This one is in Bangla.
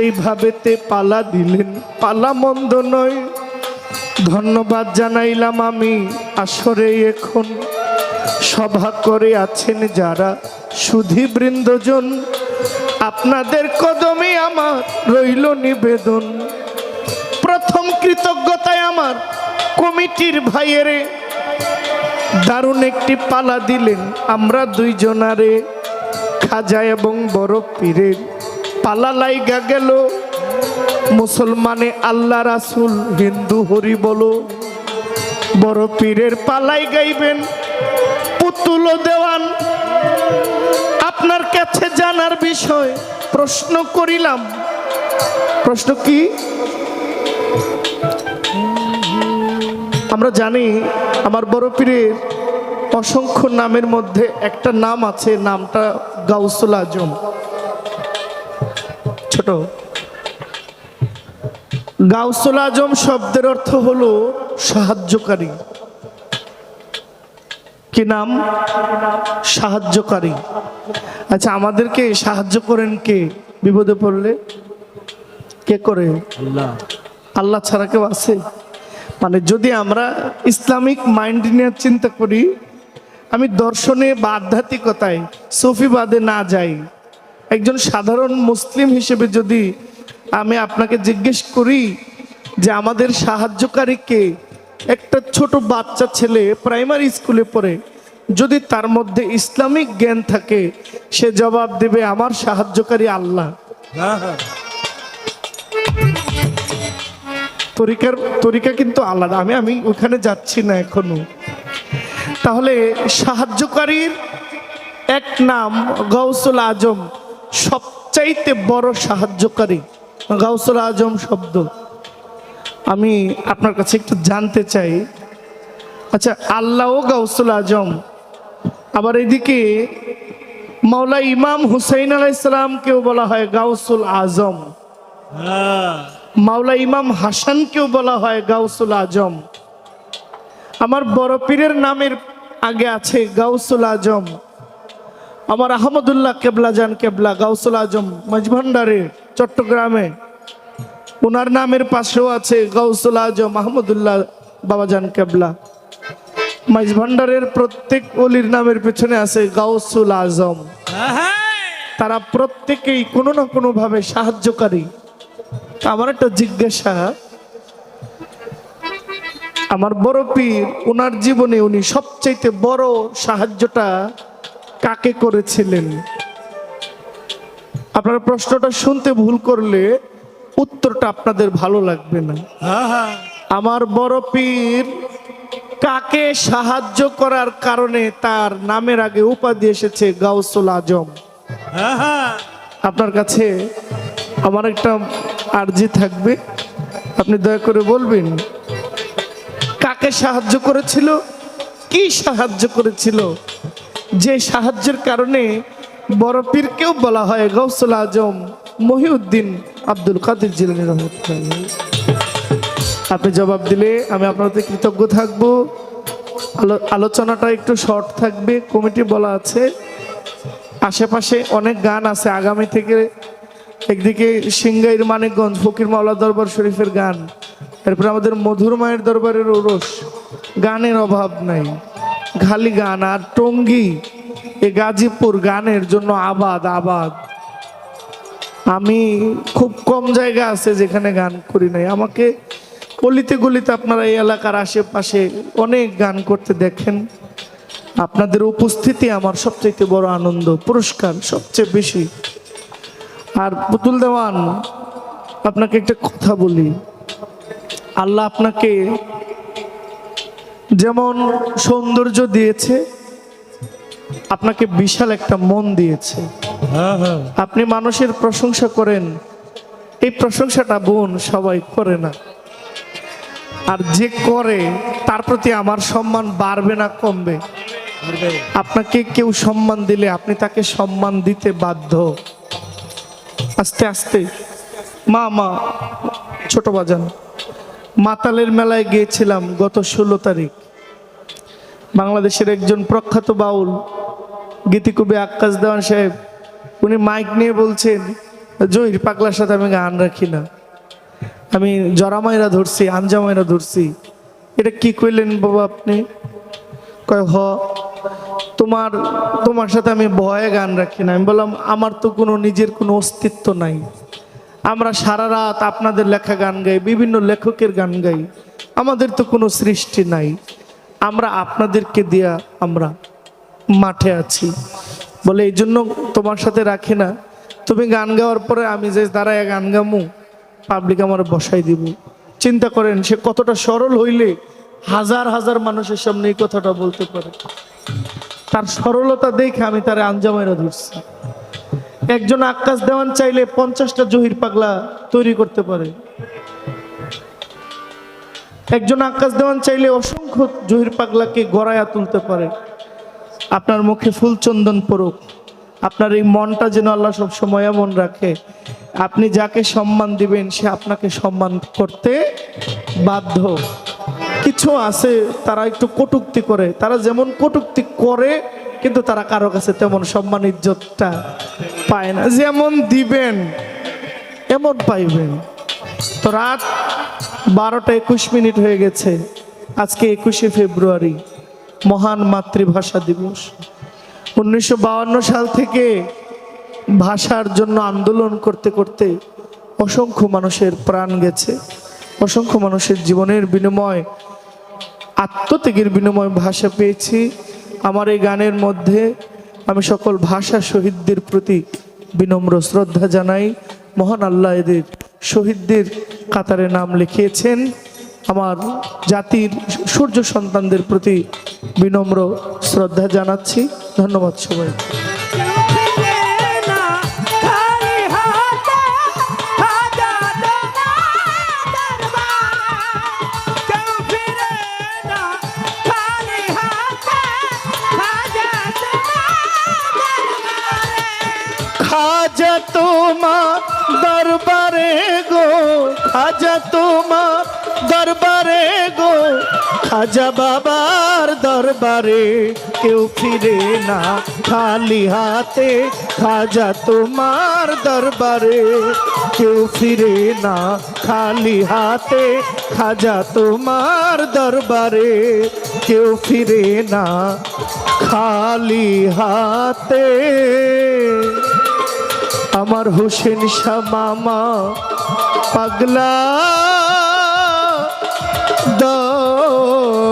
যেইভাবেতে পালা দিলেন পালা মন্দ নয়। ধন্যবাদ জানাইলাম আমি আসরে এখন সভা করে আছেন যারা সুধী বৃন্দজন, আপনাদের কদমে আমার রইল নিবেদন। প্রথম কৃতজ্ঞতায় আমার কমিটির ভাইয়েরে, দারুণ একটি পালা দিলেন আমরা দুইজনারে। খাজা এবং বড় পীরের পালা লাইগা গেল, মুসলমানে আল্লাহ রাসূল, হিন্দু হরি বলো। বড় পীরের পালাই গাইবেন পুতুল দেওয়ান। আপনার কাছে জানার বিষয় প্রশ্ন করিলাম। প্রশ্ন কি? আমরা জানি আমার বড় পীরের অসংখ্য নামের মধ্যে একটা নাম আছে, নামটা গাউসুল আজম। ছোট গাউসুল আজম শব্দের অর্থ হলো সাহায্যকারী। কি নাম? সাহায্যকারী। আচ্ছা, আমাদেরকে সাহায্য করেন কে? বিপদে পড়লে কে করে? আল্লাহ। আল্লাহ ছাড়া কেউ আছে? মানে যদি আমরা ইসলামিক মাইন্ড নিয়ে চিন্তা করি, আমি দর্শনে বা আধ্যাত্মিকতায় সুফিবাদে না যাই, একজন সাধারণ মুসলিম হিসেবে যদি আমি আপনাকে জিজ্ঞেস করি যে আমাদের সাহায্যকারী কে, একটা ছোট বাচ্চা ছেলে প্রাইমারি স্কুলে পড়ে, যদি তার মধ্যে ইসলামিক জ্ঞান থাকে, সে জবাব দেবে আমার সাহায্যকারী আল্লাহ। তরিকা কিন্তু আলাদা। আমি ওখানে যাচ্ছি না এখনো। তাহলে সাহায্যকারীর এক নাম গাউসুল আজম, সবচাইতে বড় সাহায্যকারী গাউসুল আজম শব্দ। আমি আপনার কাছে একটু জানতে চাই, আচ্ছা আল্লাহ ও গাউসুল আজম, আবার এদিকে মাওলা ইমাম হুসাইন আলাইহিস সালামকেও বলা হয় গাউসুল আজম, মাওলা ইমাম হাসানকেও বলা হয় গাউসুল আজম। আমার বড় পীরের নামের আগে আছে গাউসুল আজম। আমার আহমদুল্লাহ কেবলা জান কেবলা গাউসুল আজম মাঝভান্ডারে চট্টগ্রামে, ওনার নামের পাশেও আছে গাউসুল আজম আহমদুল্লাহ বাবাজান কেবলা। মাঝভান্ডারের প্রত্যেক ওলির নামের পেছনে আছে গাউসুল আজম। তারা প্রত্যেকেই কোনো না কোনো ভাবে সাহায্যকারী। আমার একটা জিজ্ঞাসা, আমার বড় পীর ওনার জীবনে উনি সবচাইতে বড় সাহায্যটা কাকে করেছিলেন? আপনার প্রশ্নটা শুনতে ভুল করলে উত্তরটা আপনাদের ভালো লাগবে না। আমার বড় পীর কাকে সাহায্য করার কারণে তার নামের আগে উপাধি এসেছে গাউসুল আজম? আপনার কাছে আমার একটা আরজি থাকবে, আপনি দয়া করে বলবেন কাকে সাহায্য করেছিল, কি সাহায্য করেছিল, যে সাহায্যের কারণে বড় পীরকেও বলা হয় গাউসুল আজম মহিউদ্দিন আব্দুল কাদের জিলানী রহমাতুল্লাহ। আপনি জবাব দিলে আমি আপনাদের কৃতজ্ঞ থাকব। আলোচনাটা একটু শর্ট থাকবে, কমিটি বলা আছে। আশেপাশে অনেক গান আছে আগামী থেকে, একদিকে সিংগাইর মানিকগঞ্জ ফকির মাওলা দরবার শরীফের গান, এরপরে আমাদের মধুর মায়ের দরবারের ওরস, গানের অভাব নাই, খালি গান। আর টঙ্গী এ গাজীপুর গানের জন্য আবাদ আবাদ। আমি খুব কম জায়গা আছে যেখানে গান করি নাই। আমাকে গলিতে গলিতে আপনারা এই এলাকার আশেপাশে অনেক গান করতে দেখেন। আপনাদের উপস্থিতি আমার সবচেয়ে বড় আনন্দ, পুরস্কার সবচেয়ে বেশি। আর পুতুল দেওয়ান, আপনাকে একটা কথা বলি, আল্লাহ আপনাকে যেমন সৌন্দর্য দিয়েছে, আপনাকে বিশাল একটা মন দিয়েছে। আপনি মানুষের প্রশংসা করেন, এই প্রশংসাটা বোন সবাই করে না। আর যে করে তার প্রতি আমার সম্মান বাড়বে না কমবে? আপনাকে কেউ সম্মান দিলে আপনি তাকে সম্মান দিতে বাধ্য। আস্তে আস্তে মা ছোট বাজান, মাতালের মেলায় গিয়েছিলাম গত 16 তারিখ। বাংলাদেশের একজন প্রখ্যাত বাউল গীতিকবি আক্কাস দেওয়ান সাহেব, উনি মাইক নিয়ে বলছেন জহির পাগলার সাথে আমি গান রাখি না, আমি জরামাইরা ধরছি, আঞ্জামাইরা ধরছি। এটা কি কইলেন বাবা আপনি? কয় হ, তোমার সাথে আমি ভয়ে গান রাখি না। আমি বললাম আমার তো কোনো নিজের কোনো অস্তিত্ব নাই, আমরা সারা রাত আপনাদের লেখা গান গাই, বিভিন্ন লেখকের গান গাই, আমাদের তো কোনো সৃষ্টি নাই, আমরা আপনাদেরকে দিয়া আমরা মাঠে আছি বলে এই জন্য তোমার সাথে রাখি না। তুমি গান গাওয়ার পরে আমি যে দাঁড়ায় গান গামু, পাবলিক আমার বসাই দিব। চিন্তা করেন সে কতটা সরল হইলে হাজার হাজার মানুষের সামনে এই কথাটা বলতে পারে। তার সরলতা দেখে আমি তার আঞ্জামাইরা ধরছি। একজন আক্কাস দেওয়ান চাইলে 50টা জহির পাগলা তৈরি করতে পারে, একজন আক্কাস দেওয়ান চাইলে অসংখ্য জহির পাগলাকে গড়াইয়া তুলতে পারে। আপনার মুখে ফুল চন্দন পড়ুক, আপনার এই মনটা যেন আল্লাহ সব সময় এমন রাখে, আপনি যাকে সম্মান দিবেন সে আপনাকে সম্মান করতে বাধ্য। কিছু আছে তারা একটু কটূক্তি করে, তারা যেমন কটূক্তি করে কিন্তু তারা কারো কাছে তেমন সম্মান ইজ্জতটা পায় না। যেমন দিবেন এমন পাইবেন। তো রাত 12টা 21 মিনিট হয়ে গেছে। আজকে 21শে ফেব্রুয়ারি, মহান মাতৃভাষা দিবস। 1952 সাল থেকে ভাষার জন্য আন্দোলন করতে করতে অসংখ্য মানুষের প্রাণ গেছে, অসংখ্য মানুষের জীবনের বিনিময়, আত্মত্যাগের বিনিময় ভাষা পেয়েছি। আমার এই গানের মধ্যে আমি সকল ভাষা শহীদদের প্রতি বিনম্র শ্রদ্ধা জানাই। মহান আল্লাহ এদের শহীদদের কাতারে নাম লিখিয়েছেন। আমার জাতির সূর্য সন্তানদের প্রতি বিনম্র শ্রদ্ধা জানাচ্ছি। ধন্যবাদ সবাই। খাজা তোমার দরবারে গো, খাজা তোমার দরবারে গো, খাজা বাবার দরবারে কেউ ফিরে না খালি হাতে। খাজা তোমার দরবারে কেউ ফিরে না খালি হাতে। খাজা তোমার দরবারে কেউ ফিরে না খালি হাতে। আমার হোসেন শাহ মামা পাগলা দরবারে।